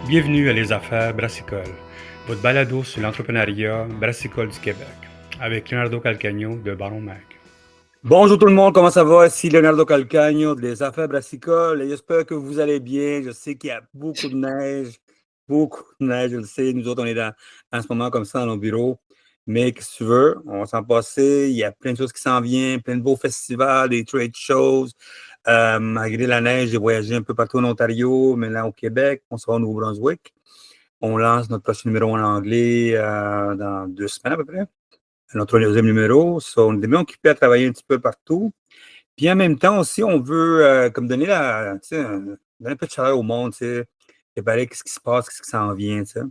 Bienvenue à Les Affaires Brassicole, votre balado sur l'entrepreneuriat brassicole du Québec, avec Leonardo Calcagno de Baron Mag. Bonjour tout le monde, comment ça va? Ici Leonardo Calcagno des Affaires Brassicole et j'espère que vous allez bien. Je sais qu'il y a beaucoup de neige, je le sais. Nous autres, on est en ce moment comme ça dans nos bureaux. Mais qu'est-ce que tu veux? On va s'en passer. Il y a plein de choses qui s'en viennent, plein de beaux festivals, des trade shows. Malgré la neige, j'ai voyagé un peu partout en Ontario, mais là au Québec, on sera au Nouveau-Brunswick. On lance notre prochain numéro en anglais dans 2 semaines à peu près. Notre deuxième numéro. On est bien occupé à travailler un petit peu partout. Puis en même temps aussi, on veut comme donner donner un peu de chaleur au monde, tu sais, préparer ce qui se passe, ce qui s'en vient, tu sais.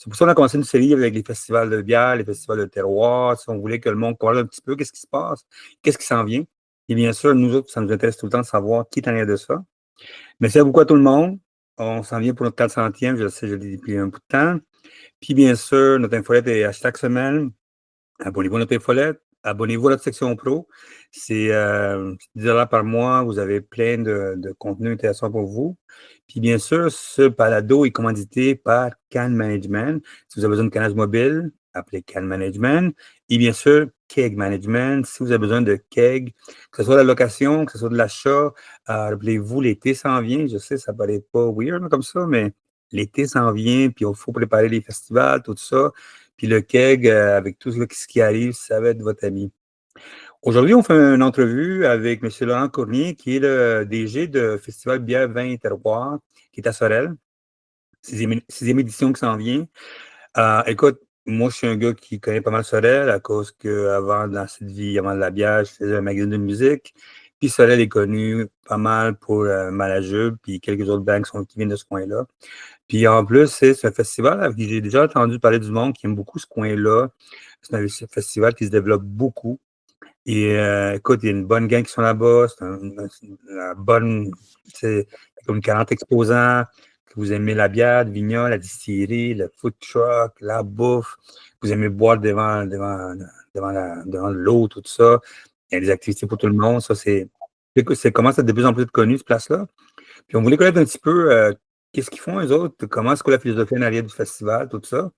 C'est pour ça qu'on a commencé une série avec les festivals de bière, les festivals de terroir. Tu sais, on voulait que le monde parle un petit peu qu'est-ce qui se passe, qu'est-ce qui s'en vient. Et bien sûr, nous autres, ça nous intéresse tout le temps de savoir qui est en arrière de ça. Merci beaucoup à tout le monde. On s'en vient pour notre 400e, je le sais, je l'ai dit depuis un bout de temps. Puis bien sûr, notre infolette est à chaque semaine. Abonnez-vous à notre infolette, abonnez-vous à notre section pro. C'est 10 $ par mois. Vous avez plein de contenus intéressants pour vous. Puis bien sûr, ce balado est commandité par Can Management. Si vous avez besoin de cannage mobile, appelez Can Management. Et bien sûr, Keg Management. Si vous avez besoin de Keg, que ce soit de la location, que ce soit de l'achat, rappelez-vous, l'été s'en vient. Je sais, ça paraît pas weird comme ça, mais l'été s'en vient, puis il faut préparer les festivals, tout ça. Puis le keg, avec tout ce qui arrive, ça va être votre ami. Aujourd'hui, on fait une entrevue avec M. Laurent Cournier, qui est le DG de Festival Bière, Vin et Terroir, qui est à Sorel. Sixième édition qui s'en vient. Écoute, moi, je suis un gars qui connaît pas mal Sorel à cause qu'avant, dans cette vie, avant de la bière, je faisais un magazine de musique. Puis Sorel est connu pas mal pour Malajube, puis quelques autres bands qui viennent de ce coin-là. Puis en plus, c'est un festival avec j'ai déjà entendu parler du monde qui aime beaucoup ce coin-là. C'est un festival qui se développe beaucoup. Et écoute, il y a une bonne gang qui sont là-bas. La bonne, c'est comme 40 exposants. Que vous aimez la bière, le vignoble, la distillerie, le food truck, la bouffe. Vous aimez boire devant l'eau, tout ça. Il y a des activités pour tout le monde. Ça, commence à être de plus en plus connu, cette place-là. Puis on voulait connaître un petit peu qu'est-ce qu'ils font, eux autres, comment est-ce que la philosophie en arrière du festival, tout ça.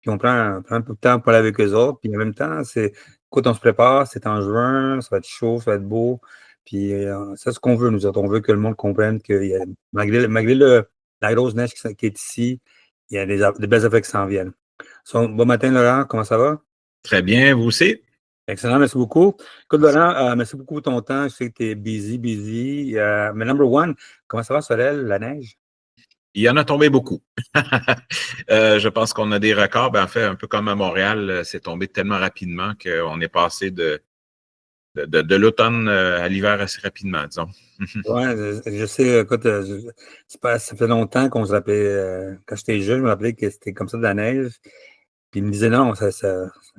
Puis on prend un peu de temps pour aller avec eux autres. Puis en même temps, écoute, on se prépare, c'est en juin, ça va être chaud, ça va être beau. Puis c'est ce qu'on veut, nous autres. On veut que le monde comprenne que malgré la grosse neige qui est ici, il y a des belles affaires qui s'en viennent. Bon matin, Laurent, comment ça va? Très bien, vous aussi? Excellent, merci beaucoup. Écoute, Laurent, merci beaucoup pour ton temps. Je sais que tu es busy. Mais number one, comment ça va, Sorel, la neige? Il y en a tombé beaucoup. Je pense qu'on a des records. En fait, un peu comme à Montréal, c'est tombé tellement rapidement qu'on est passé de l'automne à l'hiver assez rapidement, disons. Oui, je sais, écoute, ça fait longtemps qu'on se rappelait, quand j'étais jeune, je me rappelais que c'était comme ça de la neige. Puis il me disait non, ça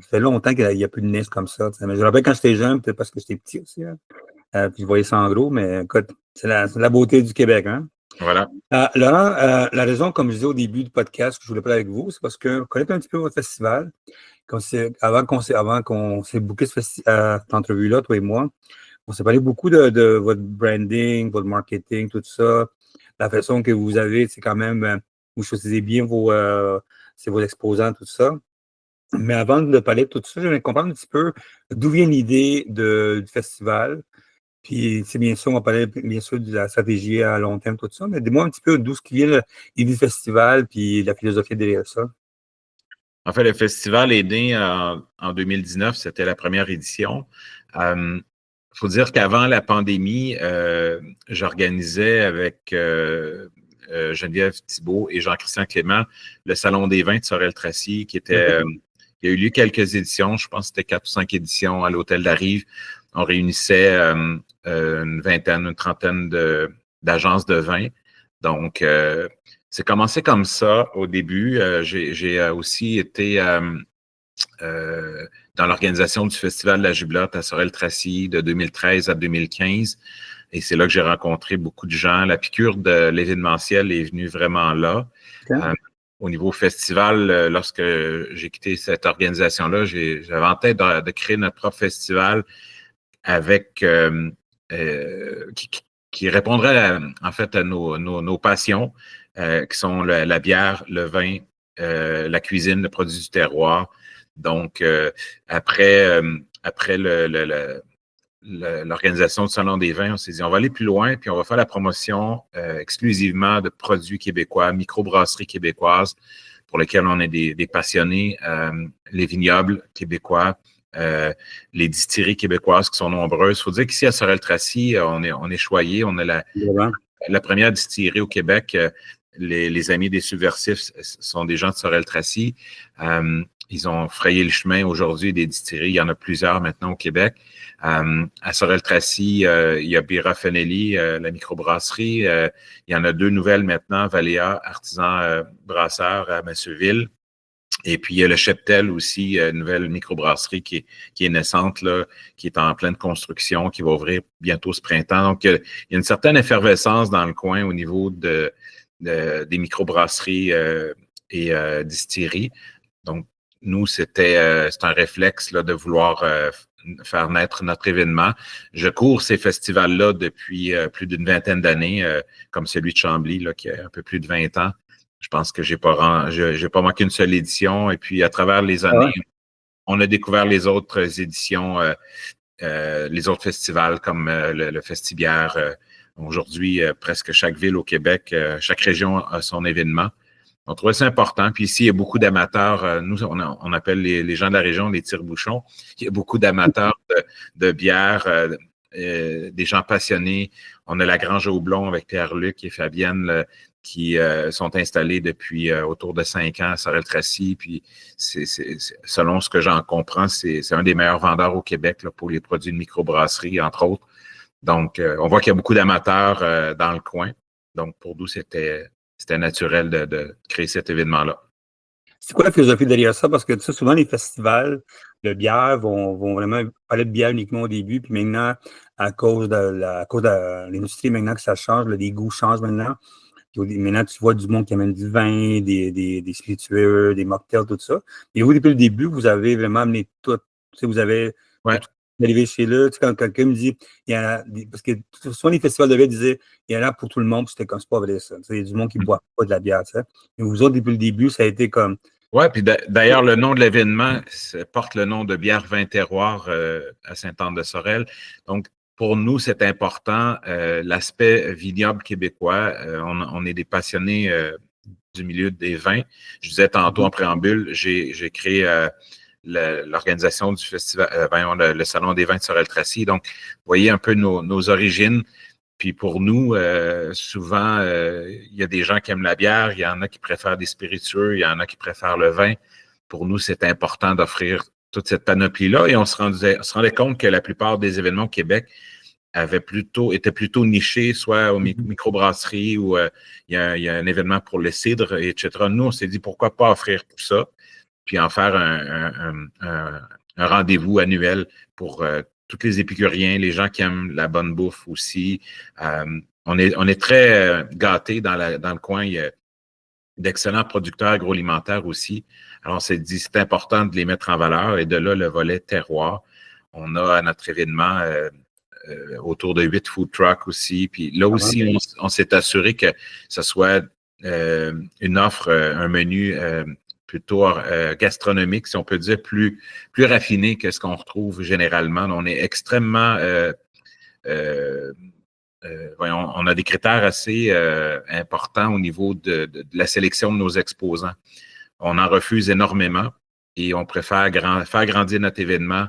fait longtemps qu'il n'y a plus de neige comme ça. Mais je me rappelle quand j'étais jeune, peut-être parce que j'étais petit aussi. Hein. Puis je voyais ça en gros, mais écoute, c'est la beauté du Québec, hein? Voilà. Laurent, la raison, comme je disais au début du podcast, que je voulais parler avec vous, c'est parce que connaître un petit peu votre festival. Avant qu'on s'est booké cette entrevue-là, toi et moi, on s'est parlé beaucoup de votre branding, votre marketing, tout ça. La façon que vous avez, c'est quand même, vous choisissez bien vos exposants, tout ça. Mais avant de parler de tout ça, j'aimerais comprendre un petit peu d'où vient l'idée du festival. Puis, c'est bien sûr, on va parler bien sûr de la stratégie à long terme, tout ça, mais dis-moi un petit peu d'où vient l'idée du festival, puis la philosophie derrière ça. En fait, le festival est né en 2019, c'était la première édition. Il faut dire qu'avant la pandémie, j'organisais avec Geneviève Thibault et Jean-Christian Clément le Salon des vins de Sorel-Tracy, qui était... il y a eu lieu quelques éditions, je pense que c'était 4 ou 5 éditions à l'Hôtel d'Arrive. On réunissait une vingtaine, une trentaine d'agences de vin. Donc, c'est commencé comme ça au début. J'ai aussi été dans l'organisation du Festival de la Jubelotte à Sorel-Tracy de 2013 à 2015. Et c'est là que j'ai rencontré beaucoup de gens. La piqûre de l'événementiel est venue vraiment là. Okay. Au niveau festival, lorsque j'ai quitté cette organisation-là, j'avais en tête de créer notre propre festival avec qui répondrait en fait à nos passions, qui sont la bière, le vin, la cuisine, le produit du terroir. Donc, après l'organisation du Salon des vins, on s'est dit, on va aller plus loin, puis on va faire la promotion exclusivement de produits québécois, microbrasseries québécoises, pour lesquelles on est des passionnés, les vignobles québécois, les distilleries québécoises qui sont nombreuses. Il faut dire qu'ici à Sorel-Tracy, on est choyé. On a la première distillerie au Québec. Les amis des Subversifs sont des gens de Sorel-Tracy. Ils ont frayé le chemin aujourd'hui des distilleries. Il y en a plusieurs maintenant au Québec. À Sorel-Tracy, il y a Bira Fenelli, la microbrasserie. Il y en a 2 nouvelles maintenant, Valéa, artisan brasseur à Masseville. Et puis, il y a le Cheptel aussi, une nouvelle microbrasserie qui est naissante, là, qui est en pleine construction, qui va ouvrir bientôt ce printemps. Donc, il y a une certaine effervescence dans le coin au niveau des microbrasseries et distilleries. Donc, nous, c'est un réflexe là, de vouloir faire naître notre événement. Je cours ces festivals-là depuis plus d'une vingtaine d'années, comme celui de Chambly, là, qui a un peu plus de 20 ans. Je pense que j'ai pas manqué une seule édition. Et puis, à travers les années, on a découvert les autres éditions, les autres festivals comme le Festibière. Aujourd'hui, presque chaque ville au Québec, chaque région a son événement. On trouvait ça important. Puis ici, il y a beaucoup d'amateurs. Nous, on appelle les gens de la région les tire-bouchons. Il y a beaucoup d'amateurs de bière, des gens passionnés. On a la Grange au Blond avec Pierre-Luc et Fabienne qui sont installés depuis autour de 5 ans à Sorel-Tracy. Puis, selon ce que j'en comprends, c'est un des meilleurs vendeurs au Québec là, pour les produits de microbrasserie, entre autres. Donc, on voit qu'il y a beaucoup d'amateurs dans le coin. Donc, pour nous, c'était naturel de créer cet événement-là. C'est quoi la philosophie derrière ça? Parce que tu sais, souvent, les festivals de bière vont vraiment parler de bière uniquement au début, puis maintenant, à cause de l'industrie, maintenant que ça change, les goûts changent maintenant. Puis maintenant, tu vois du monde qui amène du vin, des spiritueux, des mocktails, tout ça. Et vous, depuis le début, vous avez vraiment amené tout. Tu sais, vous avez arrivé chez eux. Tu sais, quand quelqu'un me dit, il y en a parce que souvent les festivals de bière disaient, il y en a pour tout le monde, puis c'était comme c'est pas vrai ça. Tu sais, il y a du monde qui ne boit pas de la bière, tu sais. Et vous autres, depuis le début, ça a été comme. Oui, puis d'ailleurs, le nom de l'événement porte le nom de Bière Vin Terroir à Sainte-Anne-de-Sorel. Donc, pour nous, c'est important, l'aspect vignoble québécois. On est des passionnés du milieu des vins. Je disais tantôt en préambule, j'ai créé l'organisation du festival, le Salon des vins de Sorel-Tracy. Donc, vous voyez un peu nos origines. Puis pour nous, souvent, il y a des gens qui aiment la bière, il y en a qui préfèrent des spiritueux, il y en a qui préfèrent le vin. Pour nous, c'est important d'offrir toute cette panoplie-là. Et on se rendait compte que la plupart des événements au Québec étaient plutôt nichés, soit aux microbrasseries ou il y a un événement pour le cidre, etc. Nous, on s'est dit pourquoi pas offrir tout ça, puis en faire un rendez-vous annuel pour tous les épicuriens, les gens qui aiment la bonne bouffe aussi. On est très gâtés dans le coin. Il y a d'excellents producteurs agroalimentaires aussi. Alors, on s'est dit, c'est important de les mettre en valeur et de là, le volet terroir. On a à notre événement autour de 8 food trucks aussi. Puis là aussi, on s'est assuré que ce soit une offre, un menu plutôt gastronomique, si on peut dire, plus raffiné que ce qu'on retrouve généralement. On est extrêmement... on a des critères assez importants au niveau de la sélection de nos exposants. On en refuse énormément et on préfère faire grandir notre événement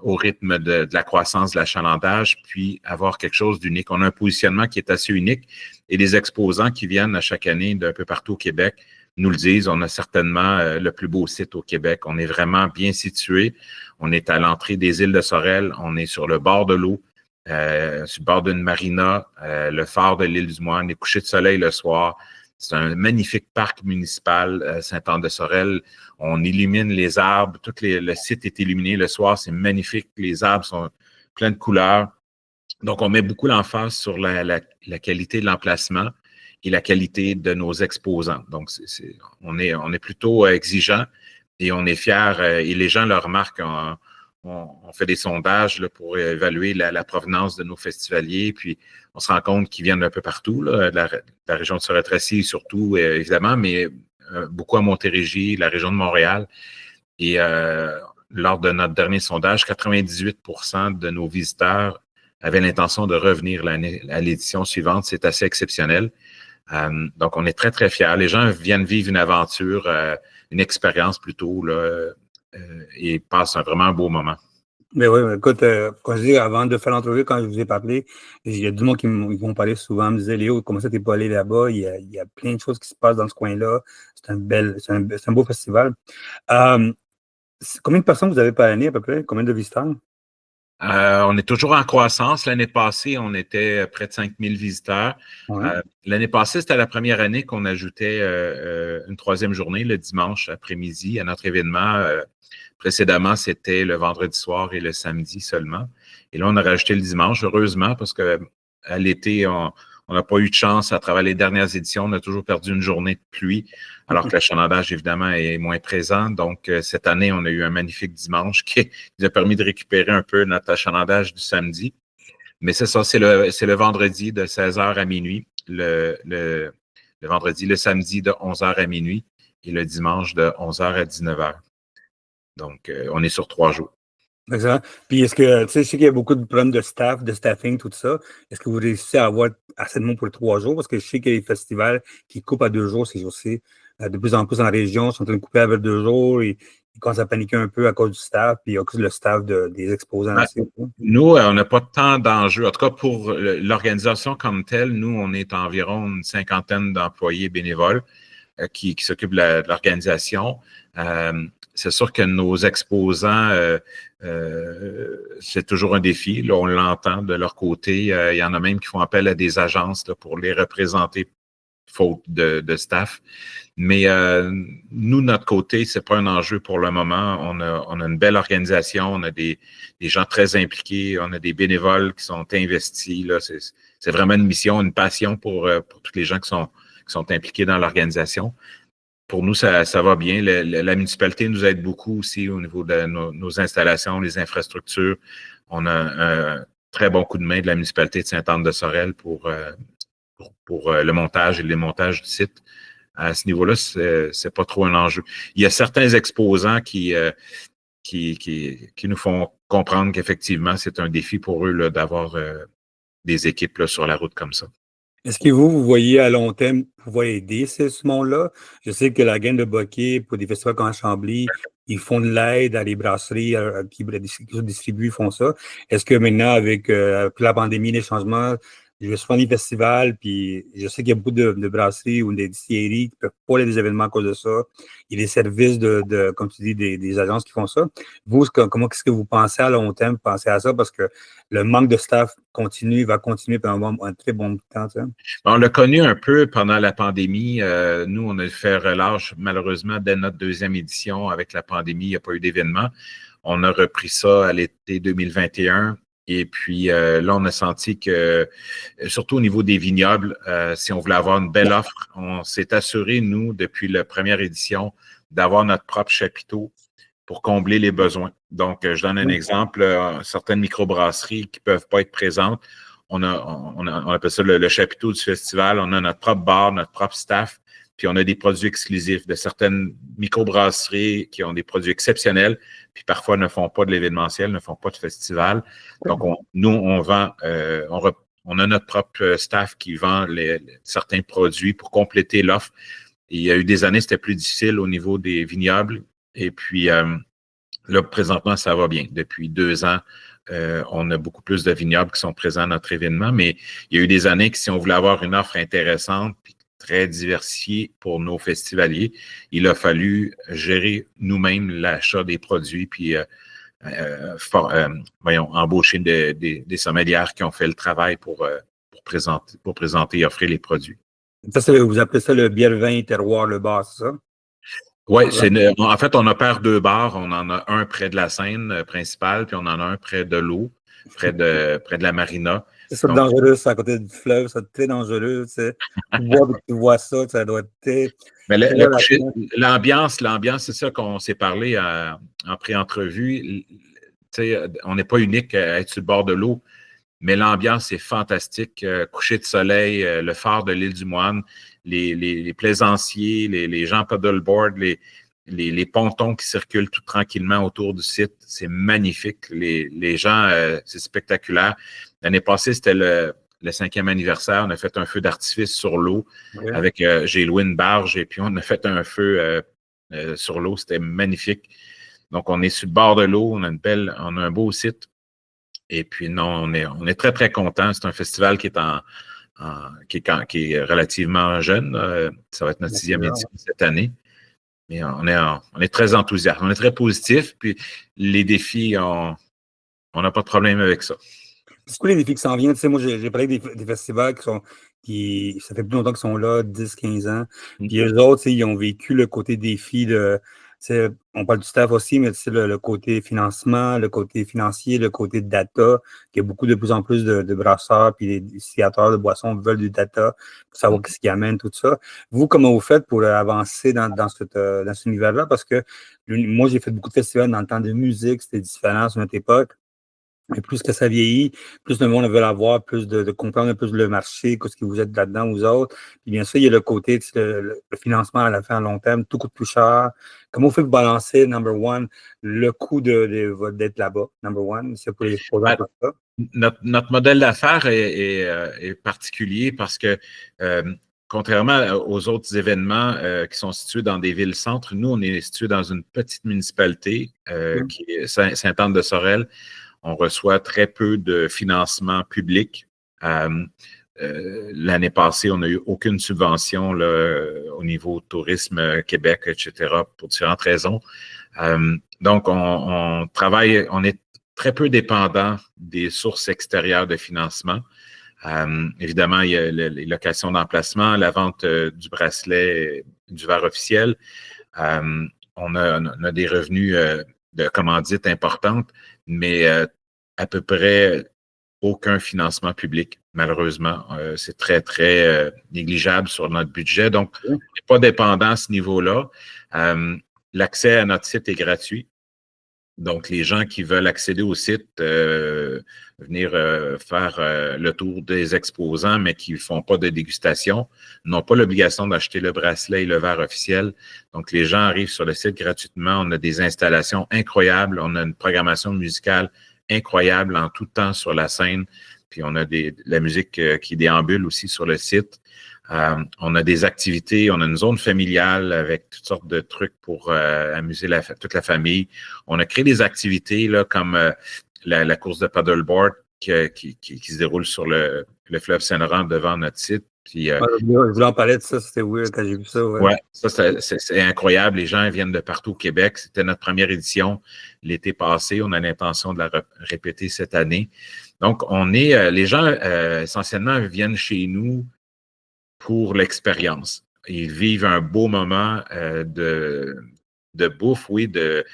au rythme de la croissance, de l'achalandage, puis avoir quelque chose d'unique. On a un positionnement qui est assez unique et les exposants qui viennent à chaque année d'un peu partout au Québec nous le disent, on a certainement le plus beau site au Québec. On est vraiment bien situé. On est à l'entrée des îles de Sorel. On est sur le bord de l'eau, sur le bord d'une marina, le phare de l'île du Moine, les couchers de soleil le soir. C'est un magnifique parc municipal, Sainte-Anne-de-Sorel. On illumine les arbres. Le site est illuminé le soir. C'est magnifique. Les arbres sont pleins de couleurs. Donc, on met beaucoup l'emphase sur la qualité de l'emplacement et la qualité de nos exposants. Donc, on est plutôt exigeant et on est fiers. Et les gens le remarquent. on fait des sondages là, pour évaluer la provenance de nos festivaliers, puis on se rend compte qu'ils viennent un peu partout, là, de la région de Sorel-Tracy surtout, évidemment, mais beaucoup à Montérégie, la région de Montréal. Et lors de notre dernier sondage, 98% de nos visiteurs avaient l'intention de revenir à l'édition suivante. C'est assez exceptionnel. Donc, on est très, très fiers. Les gens viennent vivre une aventure, une expérience plutôt, là, et passent vraiment un beau moment. Mais oui, écoute, quand je dis avant de faire l'entrevue, quand je vous ai parlé, il y a du monde qui m'ont parlé souvent, me disait Léo, comment ça t'es pas allé là-bas? Il y a plein de choses qui se passent dans ce coin-là. C'est un beau festival. Combien de personnes vous avez par année à peu près? Combien de visiteurs? On est toujours en croissance. L'année passée, on était près de 5000 visiteurs. Ouais. L'année passée, c'était la première année qu'on ajoutait une troisième journée, le dimanche après-midi, à notre événement. Précédemment, c'était le vendredi soir et le samedi seulement. Et là, on a rajouté le dimanche, heureusement, parce que à l'été, on n'a pas eu de chance à travers les dernières éditions. On a toujours perdu une journée de pluie, alors que l'achalandage, évidemment, est moins présent. Donc, cette année, on a eu un magnifique dimanche qui nous a permis de récupérer un peu notre achalandage du samedi. Mais c'est ça, c'est le vendredi de 16h à minuit, le vendredi, le samedi de 11h à minuit et le dimanche de 11h à 19h. Donc, on est sur 3 jours. Excellent. Puis est-ce que, tu sais, je sais qu'il y a beaucoup de problèmes de staffing, tout ça. Est-ce que vous réussissez à avoir assez de monde pour les 3 jours? Parce que je sais qu'il y a des festivals qui coupent à 2 jours ces jours-ci. De plus en plus dans la région, sont en train de couper avec 2 jours et ils commencent à paniquer un peu à cause du staff, puis à cause le staff des exposants aussi. Nous, on n'a pas tant d'enjeux. En tout cas, pour l'organisation comme telle, nous, on est environ une 50aine d'employés bénévoles qui s'occupent de l'organisation. C'est sûr que nos exposants, c'est toujours un défi. Là, on l'entend de leur côté. Il y en a même qui font appel à des agences là, pour les représenter, faute de staff. Mais nous, notre côté, c'est pas un enjeu pour le moment. On a une belle organisation, on a des gens très impliqués, on a des bénévoles qui sont investis. Là. C'est vraiment une mission, une passion pour tous les gens qui sont impliqués dans l'organisation. Pour nous, ça va bien. La municipalité nous aide beaucoup aussi au niveau de nos installations, les infrastructures. On a un très bon coup de main de la municipalité de Sainte-Anne-de-Sorel pour le montage et le démontage du site. À ce niveau-là, c'est pas trop un enjeu. Il y a certains exposants qui nous font comprendre qu'effectivement, c'est un défi pour eux là, d'avoir des équipes là, sur la route comme ça. Est-ce que vous voyez à long terme pouvoir aider ce monde-là? Je sais que la Gaine de Bokeh, pour des festivals comme à Chambly, ils font de l'aide à les brasseries qui distribuent, ils font ça. Est-ce que maintenant, avec la pandémie, les changements, je vais souvent des festivals, puis je sais qu'il y a beaucoup de brasseries ou des distilleries qui ne peuvent pas aller à des événements à cause de ça. Il y a des services comme tu dis, des agences qui font ça. Vous, comment est-ce que vous pensez à long terme, pensez à ça? Parce que le manque de staff va continuer pendant un très bon temps. Tu sais. On l'a connu un peu pendant la pandémie. Nous, on a fait relâche, malheureusement, dès notre deuxième édition. Avec la pandémie, il n'y a pas eu d'événement. On a repris ça à l'été 2021. Et puis là, on a senti que, surtout au niveau des vignobles, si on voulait avoir une belle offre, on s'est assuré, nous, depuis la première édition, d'avoir notre propre chapiteau pour combler les besoins. Donc, je donne un exemple, certaines microbrasseries qui ne peuvent pas être présentes, on appelle ça le chapiteau du festival, on a notre propre bar, notre propre staff, puis on a des produits exclusifs de certaines microbrasseries qui ont des produits exceptionnels, puis parfois ne font pas de l'événementiel, ne font pas de festival. Donc, on vend, on a notre propre staff qui vend certains produits pour compléter l'offre. Il y a eu des années, c'était plus difficile au niveau des vignobles. Et puis, là, présentement, ça va bien. Depuis 2 ans, on a beaucoup plus de vignobles qui sont présents à notre événement, mais il y a eu des années que si on voulait avoir une offre intéressante puis très diversifiée pour nos festivaliers, il a fallu gérer nous-mêmes l'achat des produits puis embaucher des sommelières qui ont fait le travail pour présenter et offrir les produits. Ça, vous appelez ça le bière, vin, terroir, le bar, c'est ça? Oui, en fait, on opère 2 bars. On en a un près de la Seine principale, puis on en a un près de l'eau, près de la marina. C'est ça, dangereux, c'est à côté du fleuve, c'est très dangereux. Tu sais. Tu vois ça, ça doit être. Mais l'ambiance, c'est ça qu'on s'est parlé en pré-entrevue. on n'est pas unique à être sur le bord de l'eau, mais l'ambiance est fantastique. Coucher de soleil, le phare de l'île du Moine, les plaisanciers, les gens paddleboard, les pontons qui circulent tout tranquillement autour du site. C'est magnifique. Les gens, c'est spectaculaire. L'année passée, c'était le 5e anniversaire. On a fait un feu d'artifice sur l'eau avec j'ai loué une barge et puis on a fait un feu sur l'eau. C'était magnifique. Donc, on est sur le bord de l'eau. On a un beau site. Et puis, non, on est très, très content. C'est un festival qui est relativement jeune. Ça va être notre 6e édition cette année. Mais on est très enthousiaste. On est très positif. Puis, les défis, on n'a pas de problème avec ça. C'est quoi les défis qui s'en viennent? Tu sais, moi, j'ai parlé des festivals ça fait plus longtemps qu'ils sont là, 10-15 ans. Puis eux autres, ils ont vécu le côté défi de. On parle du staff aussi, mais le côté financement, le côté financier, le côté data, qu'il y a beaucoup de plus en plus de brasseurs puis les distillатeurs de boissons veulent du data pour savoir ce qui amène tout ça. Vous, comment vous faites pour avancer dans cet univers-là? Parce que moi, j'ai fait beaucoup de festivals dans le temps de musique, c'était différent sur notre époque. Mais plus que ça vieillit, plus le monde veut avoir, plus de comprendre un peu le marché, qu'est-ce que vous êtes là-dedans, vous autres. Puis bien sûr, il y a le côté, le financement à la fin, à long terme, tout coûte plus cher. Comment vous faites balancer, number one, le coût d'être là-bas, number one, c'est pour les exposants, tout ça? Notre modèle d'affaires est particulier parce que contrairement aux autres événements qui sont situés dans des villes-centres, nous, on est situé dans une petite municipalité qui est Sainte-Anne-de-Sorel. On reçoit très peu de financement public. L'année passée, on n'a eu aucune subvention là, au niveau tourisme Québec, etc., pour différentes raisons. Donc, on travaille, on est très peu dépendant des sources extérieures de financement. Évidemment, il y a les locations d'emplacement, la vente du bracelet, du verre officiel. On a des revenus de commandite importantes, mais à peu près aucun financement public, malheureusement. C'est très, très négligeable sur notre budget. Donc, on n'est pas dépendant à ce niveau-là. L'accès à notre site est gratuit. Donc, les gens qui veulent accéder au site, venir faire le tour des exposants, mais qui ne font pas de dégustation, n'ont pas l'obligation d'acheter le bracelet et le verre officiel. Donc, les gens arrivent sur le site gratuitement. On a des installations incroyables. On a une programmation musicale incroyable en tout temps sur la scène. Puis, on a la musique qui déambule aussi sur le site. On a des activités, on a une zone familiale avec toutes sortes de trucs pour amuser toute la famille. On a créé des activités là, comme la course de paddleboard qui se déroule sur le fleuve Saint-Laurent devant notre site. Puis, je voulais en parler de ça, c'était weird quand j'ai vu ça. Ouais, ça c'est incroyable. Les gens viennent de partout au Québec. C'était notre première édition l'été passé. On a l'intention de la répéter cette année. Donc, les gens essentiellement viennent chez nous pour l'expérience. Ils vivent un beau moment de bouffe, oui, de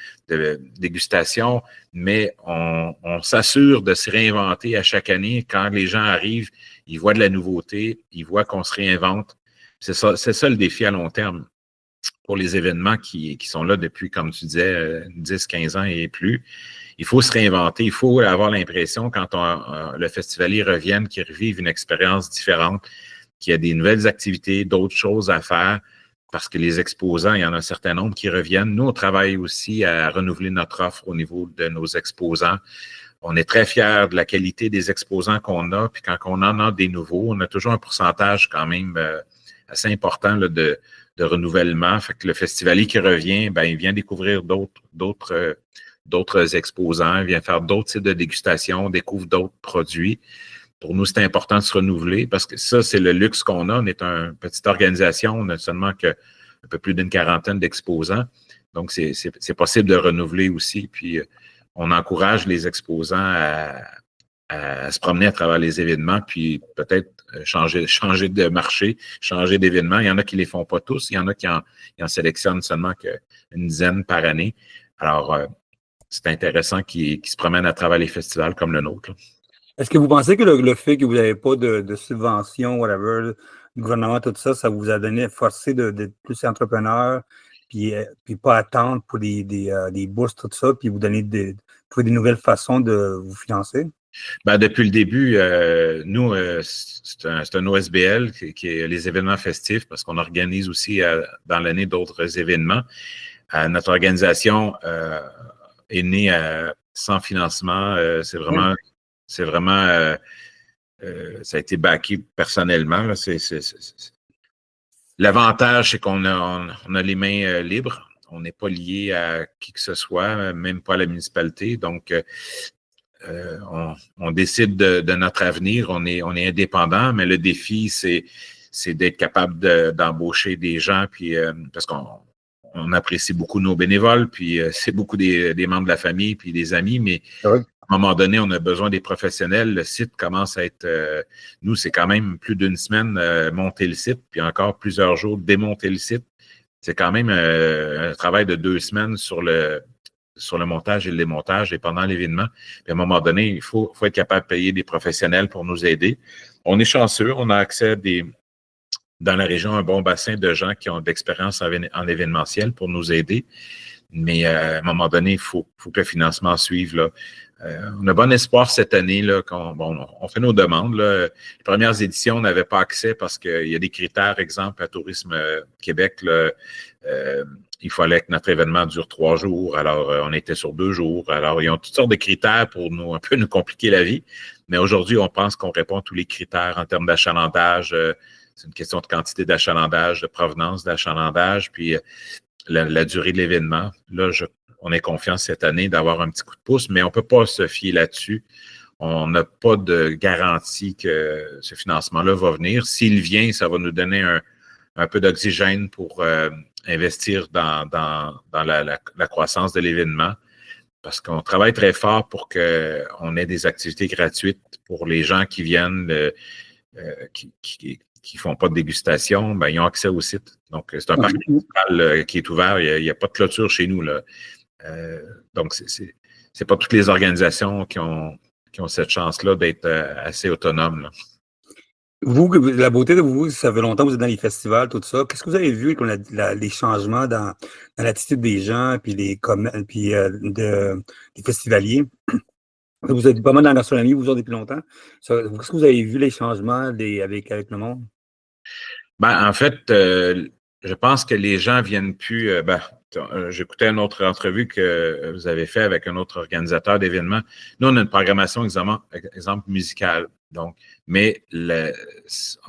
dégustation, mais on s'assure de se réinventer à chaque année. Quand les gens arrivent, ils voient de la nouveauté, ils voient qu'on se réinvente. C'est ça le défi à long terme pour les événements qui sont là depuis, comme tu disais, 10, 15 ans et plus. Il faut se réinventer, il faut avoir l'impression, quand le festivalier revienne, qu'il revive une expérience différente, qu'il y a des nouvelles activités, d'autres choses à faire, parce que les exposants, il y en a un certain nombre qui reviennent. Nous, on travaille aussi à renouveler notre offre au niveau de nos exposants. On est très fiers de la qualité des exposants qu'on a, puis quand on en a des nouveaux, on a toujours un pourcentage quand même assez important là, de renouvellement. Fait que le festivalier qui revient, ben, il vient découvrir d'autres exposants, il vient faire d'autres types de dégustations, découvre d'autres produits. Pour nous, c'est important de se renouveler parce que ça, c'est le luxe qu'on a. On est une petite organisation, on n'a seulement un peu plus d'une quarantaine d'exposants. Donc, c'est possible de renouveler aussi. Puis, on encourage les exposants à se promener à travers les événements, puis peut-être changer de marché, changer d'événement. Il y en a qui ne les font pas tous. Il y en a qui en sélectionnent seulement qu'une dizaine par année. Alors, c'est intéressant qu'ils se promènent à travers les festivals comme le nôtre, là. Est-ce que vous pensez que le fait que vous n'avez pas de subvention, whatever, le gouvernement, tout ça, ça vous a forcé d'être plus entrepreneur, puis pas attendre pour des bourses, tout ça, puis vous donner trouver des nouvelles façons de vous financer? Ben, depuis le début, nous, c'est un OSBL qui est les événements festifs parce qu'on organise aussi dans l'année d'autres événements. Notre organisation est née sans financement. C'est vraiment, ça a été backé personnellement. Là. L'avantage, c'est qu'on a les mains libres. On n'est pas lié à qui que ce soit, même pas à la municipalité. Donc, on décide de notre avenir, on est indépendant, mais le défi, c'est d'être capable d'embaucher des gens, puis parce qu'on apprécie beaucoup nos bénévoles, puis c'est beaucoup des membres de la famille, puis des amis, mais Oui. à un moment donné, on a besoin des professionnels. Le site commence à être, nous, c'est quand même plus d'une semaine monter le site, puis encore plusieurs jours démonter le site. C'est quand même un travail de 2 semaines sur le montage et le démontage et pendant l'événement. Puis à un moment donné, il faut être capable de payer des professionnels pour nous aider. On est chanceux, on a accès dans la région à un bon bassin de gens qui ont d'expérience en événementiel pour nous aider. Mais à un moment donné, il faut que le financement suive. Là. On a bon espoir cette année là, on fait nos demandes. Là. Les premières éditions, on n'avait pas accès parce qu'il y a des critères, exemple, à Tourisme Québec, là, il fallait que notre événement dure 3 jours. Alors, on était sur 2 jours. Alors, ils ont toutes sortes de critères pour un peu nous compliquer la vie. Mais aujourd'hui, on pense qu'on répond à tous les critères en termes d'achalandage. C'est une question de quantité d'achalandage, de provenance d'achalandage, puis la durée de l'événement. Là, on est confiant cette année d'avoir un petit coup de pouce, mais on ne peut pas se fier là-dessus. On n'a pas de garantie que ce financement-là va venir. S'il vient, ça va nous donner un peu d'oxygène pour investir dans la croissance de l'événement parce qu'on travaille très fort pour qu'on ait des activités gratuites pour les gens qui viennent, qui font pas de dégustation, ben, ils ont accès au site. Donc, c'est un parc municipal qui est ouvert. Il n'y a pas de clôture chez nous. Là. Donc, c'est pas toutes les organisations qui ont cette chance-là d'être assez autonomes. Là. Vous, la beauté de vous, ça fait longtemps que vous êtes dans les festivals, tout ça. Qu'est-ce que vous avez vu comme les changements dans l'attitude des gens puis des festivaliers? Vous êtes pas mal dans la gastronomie, vous autres, depuis longtemps. Qu'est-ce que vous avez vu les changements avec le monde? Ben, en fait, je pense que les gens viennent plus. J'écoutais une autre entrevue que vous avez fait avec un autre organisateur d'événements. Nous, on a une programmation, exemple musicale. Donc, mais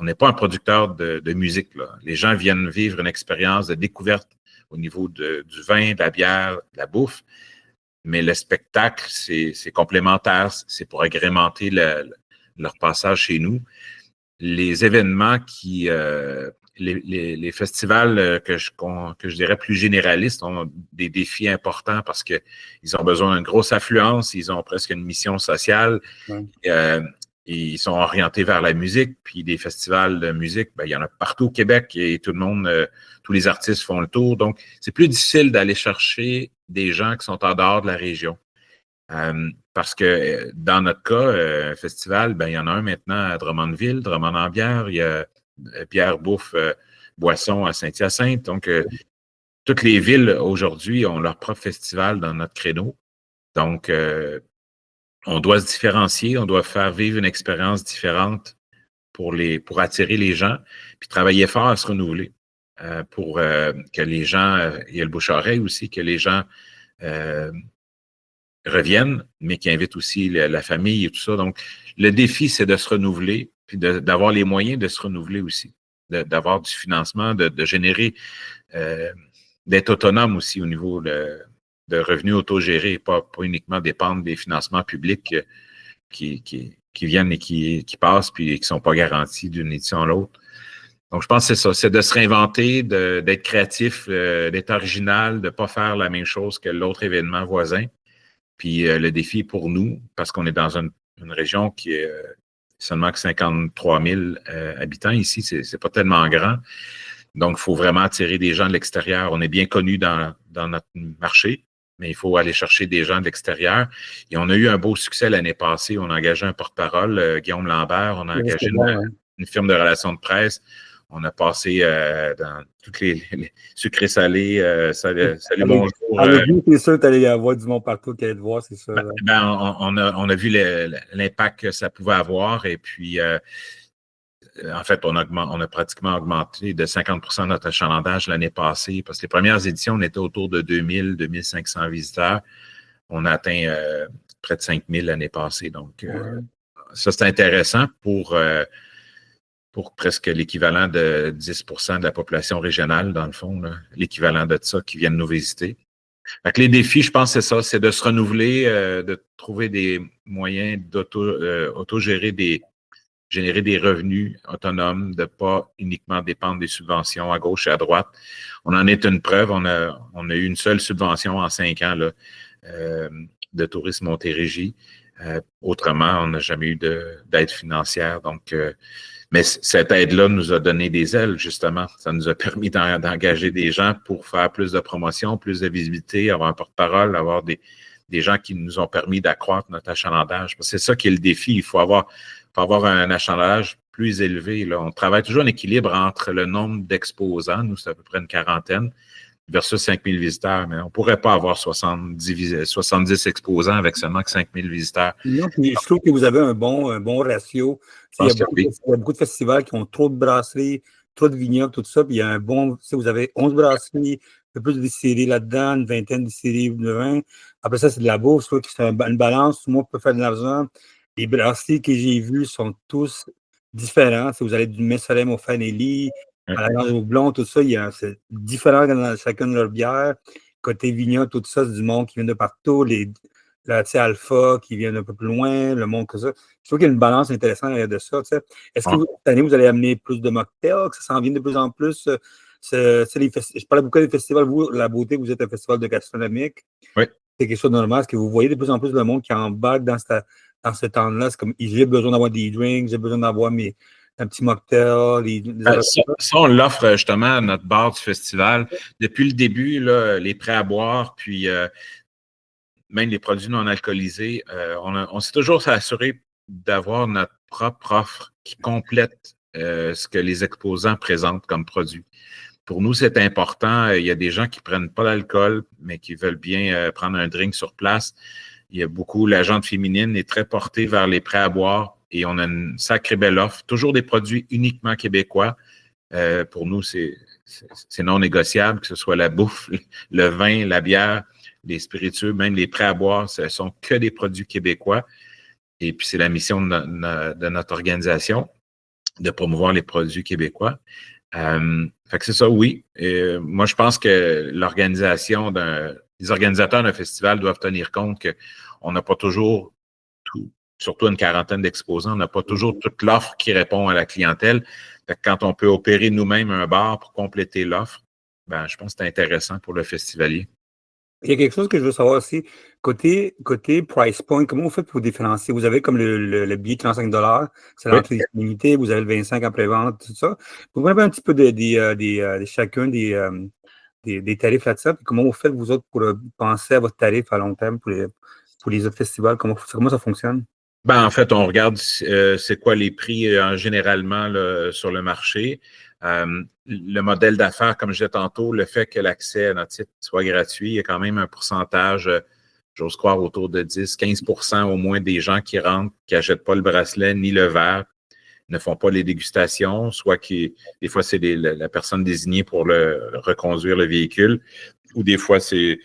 on n'est pas un producteur de musique. Là. Les gens viennent vivre une expérience de découverte au niveau du vin, de la bière, de la bouffe. Mais le spectacle, c'est complémentaire. C'est pour agrémenter leur passage chez nous. Les événements les festivals que je dirais plus généralistes ont des défis importants parce qu'ils ont besoin d'une grosse affluence, ils ont presque une mission sociale. Ouais. Ils sont orientés vers la musique, puis des festivals de musique, ben, il y en a partout au Québec et tout le monde, tous les artistes font le tour. Donc, c'est plus difficile d'aller chercher des gens qui sont en dehors de la région. Parce que dans notre cas, un festival, ben, il y en a un maintenant à Drummondville, Drummond-en-Bière, il y a Pierre Bouffe, Boisson à Saint-Hyacinthe. Donc, toutes les villes aujourd'hui ont leur propre festival dans notre créneau. Donc, on doit se différencier, on doit faire vivre une expérience différente pour attirer les gens, puis travailler fort à se renouveler pour que les gens, il y a le bouche-oreille aussi, que les gens reviennent, mais qui invitent aussi la famille et tout ça. Donc, le défi, c'est de se renouveler, puis d'avoir les moyens de se renouveler aussi, d'avoir du financement, de générer, d'être autonome aussi au niveau de revenus autogérés, pas uniquement dépendre des financements publics qui viennent et qui passent puis qui ne sont pas garantis d'une édition à l'autre. Donc, je pense que c'est ça, c'est de se réinventer, d'être créatif, d'être original, de ne pas faire la même chose que l'autre événement voisin. Puis le défi pour nous, parce qu'on est dans une région qui est seulement que 53 000 habitants ici, c'est pas tellement grand. Donc, il faut vraiment attirer des gens de l'extérieur. On est bien connus dans notre marché, mais il faut aller chercher des gens de l'extérieur. Et on a eu un beau succès l'année passée. On a engagé un porte-parole, Guillaume Lambert. On a engagé une firme de relations de presse. On a passé dans toutes les sucrés salés, salut bonjour. À l'église, c'est sûr que tu allais y avoir du monde partout qui allait te voir, c'est sûr. On a vu l'impact que ça pouvait avoir et puis en fait, on a pratiquement augmenté de 50% notre achalandage l'année passée parce que les premières éditions, on était autour de 2000-2500 visiteurs. On a atteint près de 5000 l'année passée. Donc, ça, c'est intéressant pour presque l'équivalent de 10% de la population régionale, dans le fond, l'équivalent de ça qui viennent nous visiter. Donc, les défis, je pense, c'est ça, c'est de se renouveler, de trouver des moyens générer des revenus autonomes, de ne pas uniquement dépendre des subventions à gauche et à droite. On en est une preuve. On a eu une seule subvention en 5 ans là, de Tourisme Montérégie. Autrement, on n'a jamais eu d'aide financière. Donc, mais cette aide-là nous a donné des ailes, justement. Ça nous a permis d'engager des gens pour faire plus de promotion, plus de visibilité, avoir un porte-parole, avoir des gens qui nous ont permis d'accroître notre achalandage. C'est ça qui est le défi. Il faut avoir un achalandage plus élevé. Là. On travaille toujours en équilibre entre le nombre d'exposants, nous, c'est à peu près une quarantaine, versus 5000 visiteurs. Mais on ne pourrait pas avoir 70 exposants avec seulement que 5000 visiteurs. Non, puis je trouve que vous avez un bon ratio. Il y a beaucoup de festivals qui ont trop de brasseries, trop de vignobles, tout ça. Puis il y a un bon. Vous avez 11 brasseries, un peu plus de distilleries là-dedans, une vingtaine de distilleries de vin. Après ça, c'est de la bouffe. Je trouve que c'est une balance. Tout le monde peut faire de l'argent. Les brasseries que j'ai vues sont tous différents. Vous allez du Messalem au Fanelli, à la Grange au Blond, tout ça, c'est différent dans chacune de leurs bières. Côté vignoble, tout ça, c'est du monde qui vient de partout. La Alpha qui vient d'un peu plus loin, le monde que ça. Je trouve qu'il y a une balance intéressante derrière de ça. Est-ce que cette année, vous allez amener plus de mocktails, que ça s'en vient de plus en plus? Je parlais beaucoup des festivals. Vous, La Beauté, vous êtes un festival de gastronomique. Oui. C'est quelque chose de normal. Est-ce que vous voyez de plus en plus de monde qui embarque dans ce temps-là? C'est comme, j'ai besoin d'avoir des drinks, j'ai besoin d'avoir un petit mocktail. Ça, on l'offre justement à notre bar du festival. Depuis le début, là, les prêts à boire, puis même les produits non alcoolisés, on s'est toujours assuré d'avoir notre propre offre qui complète ce que les exposants présentent comme produit. Pour nous, c'est important. Il y a des gens qui ne prennent pas d'alcool, mais qui veulent bien prendre un drink sur place. Il y a beaucoup, la gente féminine est très portée vers les prêts à boire et on a une sacrée belle offre. Toujours des produits uniquement québécois. Pour nous, c'est non négociable, que ce soit la bouffe, le vin, la bière, les spiritueux, même les prêts à boire, ce ne sont que des produits québécois. Et puis, c'est la mission de notre organisation de promouvoir les produits québécois. Fait que c'est ça, oui. Moi, je pense que les organisateurs d'un festival doivent tenir compte qu'on n'a pas toujours surtout une quarantaine d'exposants, on n'a pas toujours toute l'offre qui répond à la clientèle. Fait que quand on peut opérer nous-mêmes un bar pour compléter l'offre, ben, je pense que c'est intéressant pour le festivalier. Il y a quelque chose que je veux savoir aussi. Côté price point, comment vous faites pour différencier? Vous avez comme le billet de 35 $, c'est l'entrée limitée, vous avez le 25 en pré-vente, tout ça. Vous pouvez un petit peu de chacun des tarifs là-dessus. Puis comment vous faites, vous autres, pour penser à votre tarif à long terme pour les autres festivals? Comment ça fonctionne? Ben, en fait, on regarde c'est quoi les prix généralement là, sur le marché. Le modèle d'affaires, comme je disais tantôt, le fait que l'accès à notre site soit gratuit, il y a quand même un pourcentage, j'ose croire, autour de 10-15% au moins des gens qui rentrent, qui n'achètent pas le bracelet ni le verre, ne font pas les dégustations, soit des fois, c'est la personne désignée pour reconduire le véhicule, ou des fois, c'est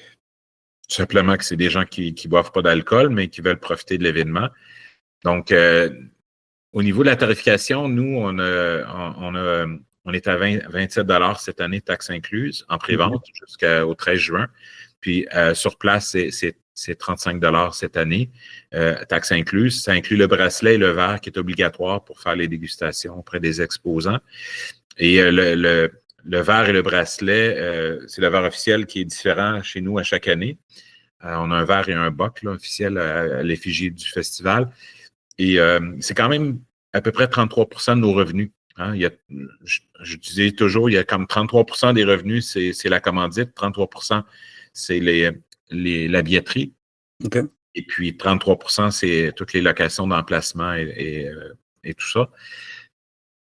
simplement que c'est des gens qui ne boivent pas d'alcool, mais qui veulent profiter de l'événement. Donc, au niveau de la tarification, nous, on est à 27 $ cette année, taxes incluses, en pré-vente jusqu'au 13 juin. Puis, sur place, c'est 35 $ cette année, taxes incluses. Ça inclut le bracelet et le verre qui est obligatoire pour faire les dégustations auprès des exposants. Et le verre et le bracelet, c'est le verre officiel qui est différent chez nous à chaque année. On a un verre et un boc là, officiel à l'effigie du festival. Et c'est quand même à peu près 33% de nos revenus. Hein. Je disais toujours, il y a comme 33% des revenus, c'est la commandite, 33% c'est la billetterie. Okay. Et puis 33%, c'est toutes les locations d'emplacement et tout ça.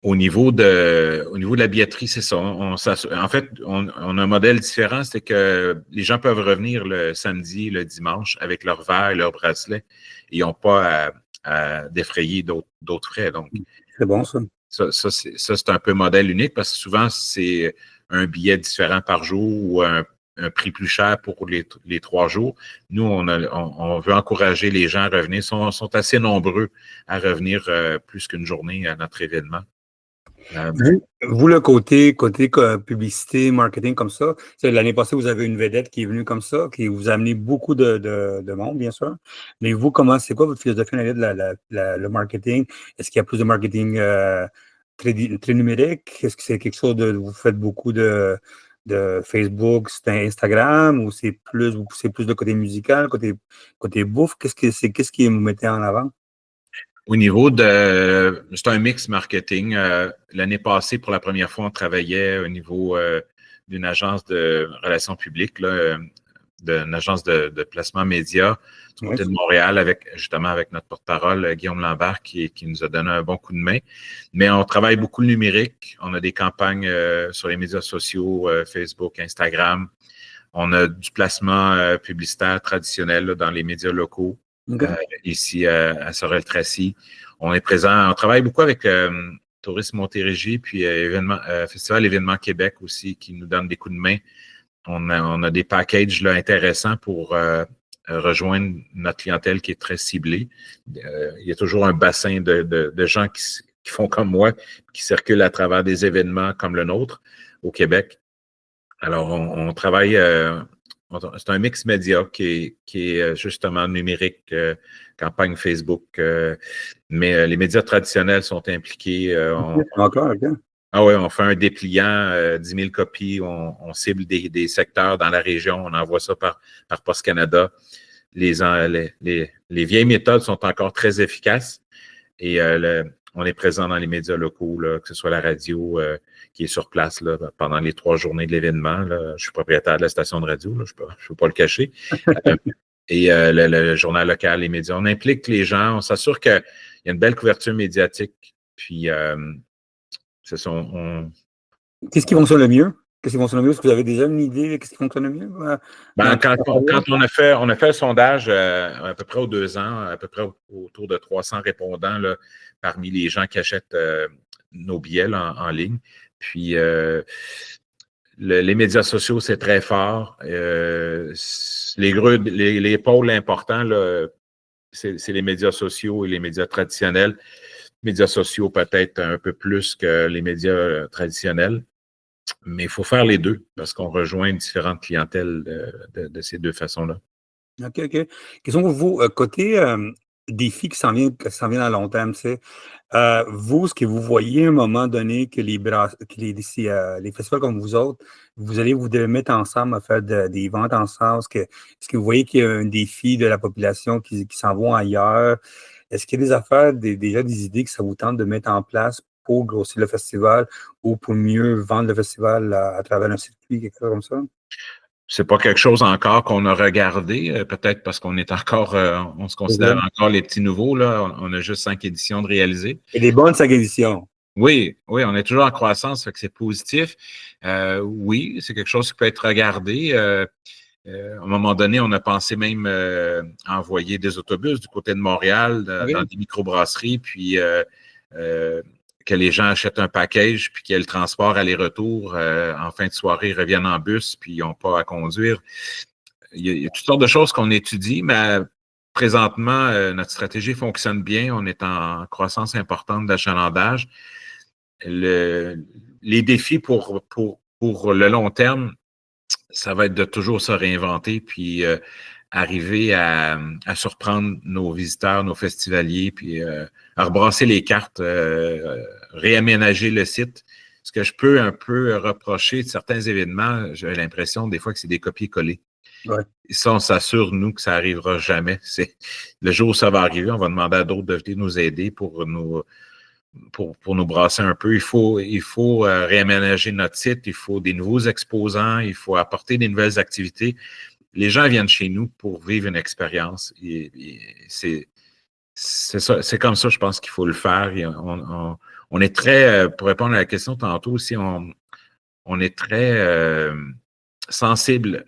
Au niveau de la billetterie, c'est ça. En fait, on a un modèle différent, c'est que les gens peuvent revenir le samedi, le dimanche avec leur verre et leur bracelet. Ils n'ont pas à défrayer d'autres frais. Donc, C'est bon, ça. ça, c'est un peu modèle unique parce que souvent, c'est un billet différent par jour ou un prix plus cher pour les 3 jours. Nous, on veut encourager les gens à revenir. Ils sont assez nombreux à revenir plus qu'une journée à notre événement. Vous, le côté publicité, marketing comme ça, l'année passée, vous avez une vedette qui est venue comme ça, qui vous a amené beaucoup de monde, bien sûr. Mais vous, c'est quoi votre philosophie en de le marketing? Est-ce qu'il y a plus de marketing très numérique? Est-ce que c'est quelque chose vous faites beaucoup de Facebook, Instagram, ou c'est plus le côté musical, côté bouffe? Qu'est-ce que vous mettez en avant? Au niveau c'est un mix marketing. L'année passée, pour la première fois, on travaillait au niveau d'une agence de relations publiques, d'une agence de placement média du côté de Montréal, justement avec notre porte-parole, Guillaume Lambert, qui nous a donné un bon coup de main. Mais on travaille beaucoup le numérique. On a des campagnes sur les médias sociaux, Facebook, Instagram. On a du placement publicitaire traditionnel dans les médias locaux. Ici à Sorel-Tracy. On est présent, on travaille beaucoup avec Tourisme Montérégie, puis Festival Événement Québec aussi, qui nous donne des coups de main. On a des packages là, intéressants pour rejoindre notre clientèle qui est très ciblée. Il y a toujours un bassin de gens qui font comme moi, qui circulent à travers des événements comme le nôtre au Québec. Alors, on travaille... c'est un mix média qui est justement numérique, campagne Facebook, mais les médias traditionnels sont impliqués. Ah oui, on fait un dépliant, 10 000 copies, on cible des secteurs dans la région, on envoie ça par Post Canada. Les vieilles méthodes sont encore très efficaces et on est présent dans les médias locaux, là, que ce soit la radio qui est sur place là, pendant les 3 journées de l'événement. Je suis propriétaire de la station de radio, là, je ne peux pas le cacher. Et le journal local, les médias. On implique les gens, on s'assure qu'il y a une belle couverture médiatique. Puis, c'est ça. Qu'est-ce qui fonctionne le mieux? Qu'est-ce qui fonctionne le mieux? Est-ce que vous avez déjà une idée de qu'est-ce qui fonctionne le mieux? Quand on a fait le sondage à peu près aux 2 ans, à peu près autour de 300 répondants là, parmi les gens qui achètent nos billets là, en ligne. Puis les médias sociaux, c'est très fort. Les pôles importants, là, c'est les médias sociaux et les médias traditionnels. Médias sociaux peut-être un peu plus que les médias traditionnels. Mais il faut faire les deux parce qu'on rejoint différentes clientèles de ces deux façons-là. OK. Question pour vous, côté défi qui s'en vient dans long terme, vous, ce que vous voyez à un moment donné que les festivals comme vous autres, vous devez mettre ensemble à faire des ventes ensemble. Est-ce que vous voyez qu'il y a un défi de la population qui s'en vont ailleurs? Est-ce qu'il y a des affaires, déjà des idées que ça vous tente de mettre en place pour grossir le festival ou pour mieux vendre le festival à travers un circuit, quelque chose comme ça? C'est pas quelque chose encore qu'on a regardé, peut-être parce qu'on est encore, on se considère encore les petits nouveaux, là. On a juste 5 éditions de réaliser. Et des bonnes 5 éditions. Oui, on est toujours en croissance, fait que c'est positif. Oui, c'est quelque chose qui peut être regardé. À un moment donné, on a pensé même à envoyer des autobus du côté de Montréal, dans des microbrasseries, puis que les gens achètent un package, puis qu'il y ait le transport aller-retour. En fin de soirée, ils reviennent en bus, puis ils n'ont pas à conduire. Il y a toutes sortes de choses qu'on étudie, mais présentement, notre stratégie fonctionne bien. On est en croissance importante d'achalandage. Les défis pour le long terme, ça va être de toujours se réinventer, puis arriver à surprendre nos visiteurs, nos festivaliers, puis à rebrasser les cartes, réaménager le site. Ce que je peux un peu reprocher de certains événements, j'ai l'impression des fois que c'est des copier-coller. Ouais. Et ça, on s'assure, nous, que ça n'arrivera jamais. Le jour où ça va arriver, on va demander à d'autres de venir nous aider pour nous brasser un peu. Il faut réaménager notre site, il faut des nouveaux exposants, il faut apporter des nouvelles activités. Les gens viennent chez nous pour vivre une expérience. Et c'est ça, c'est comme ça, je pense qu'il faut le faire. on est très, pour répondre à la question tantôt aussi, on est très sensible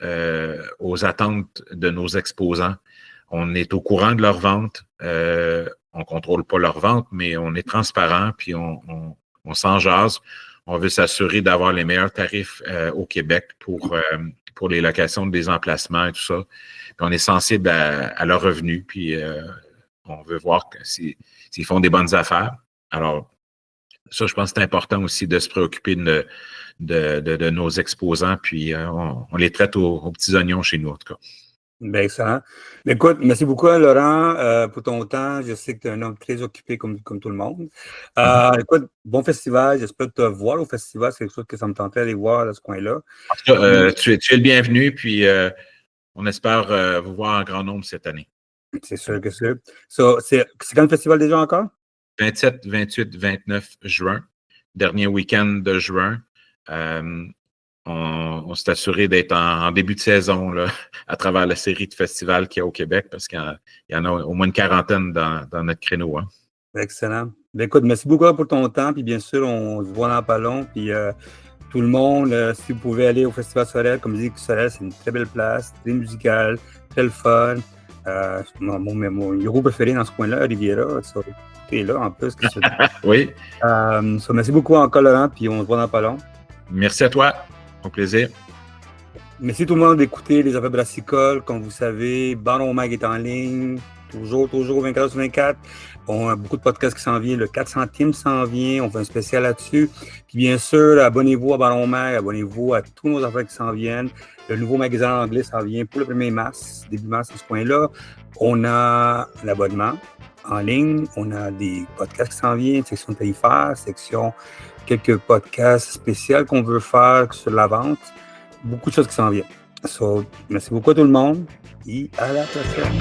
aux attentes de nos exposants. On est au courant de leur vente. On ne contrôle pas leur vente, mais on est transparent, puis on s'en jase. On veut s'assurer d'avoir les meilleurs tarifs au Québec pour les locations des emplacements et tout ça. Puis on est sensible à leurs revenus, puis on veut voir s'ils font des bonnes affaires. Alors, ça, je pense que c'est important aussi de se préoccuper de nos exposants, puis on les traite aux petits oignons chez nous, en tout cas. Bien, excellent. Écoute, merci beaucoup, Laurent, pour ton temps. Je sais que tu es un homme très occupé comme tout le monde. Écoute, bon festival. J'espère te voir au festival. C'est quelque chose que ça me tentait d'aller voir à ce coin-là. En tout cas, tu es le bienvenu, puis on espère vous voir en grand nombre cette année. C'est sûr que c'est. C'est quand le festival déjà encore? 27, 28, 29 juin. Dernier week-end de juin. On s'est assuré d'être en début de saison là, à travers la série de festivals qu'il y a au Québec, parce qu'il y en a au moins une quarantaine dans notre créneau. Hein. Excellent. Bien, écoute, merci beaucoup pour ton temps. Puis bien sûr, on se voit dans pas long. Puis tout le monde, si vous pouvez aller au Festival Sorel, comme je dis, Sorel, c'est une très belle place, très musicale, très le fun. Mon héros préféré dans ce coin-là, Riviera, tu es là en plus. Oui. Merci beaucoup encore, Laurent, puis on se voit dans pas long. Merci à toi. Au plaisir. Merci tout le monde d'écouter les affaires brassicoles. Comme vous savez, Baron Mag est en ligne, toujours 24h/24. On a beaucoup de podcasts qui s'en viennent. Le 400e s'en vient. On fait un spécial là-dessus. Puis bien sûr, abonnez-vous à Baron Mag, abonnez-vous à tous nos affaires qui s'en viennent. Le nouveau magasin anglais s'en vient pour le 1er mars, début mars, à ce point-là. On a l'abonnement en ligne. On a des podcasts qui s'en viennent, section tarifaire, quelques podcasts spéciaux qu'on veut faire sur la vente. Beaucoup de choses qui s'en viennent. Merci beaucoup à tout le monde et à la prochaine.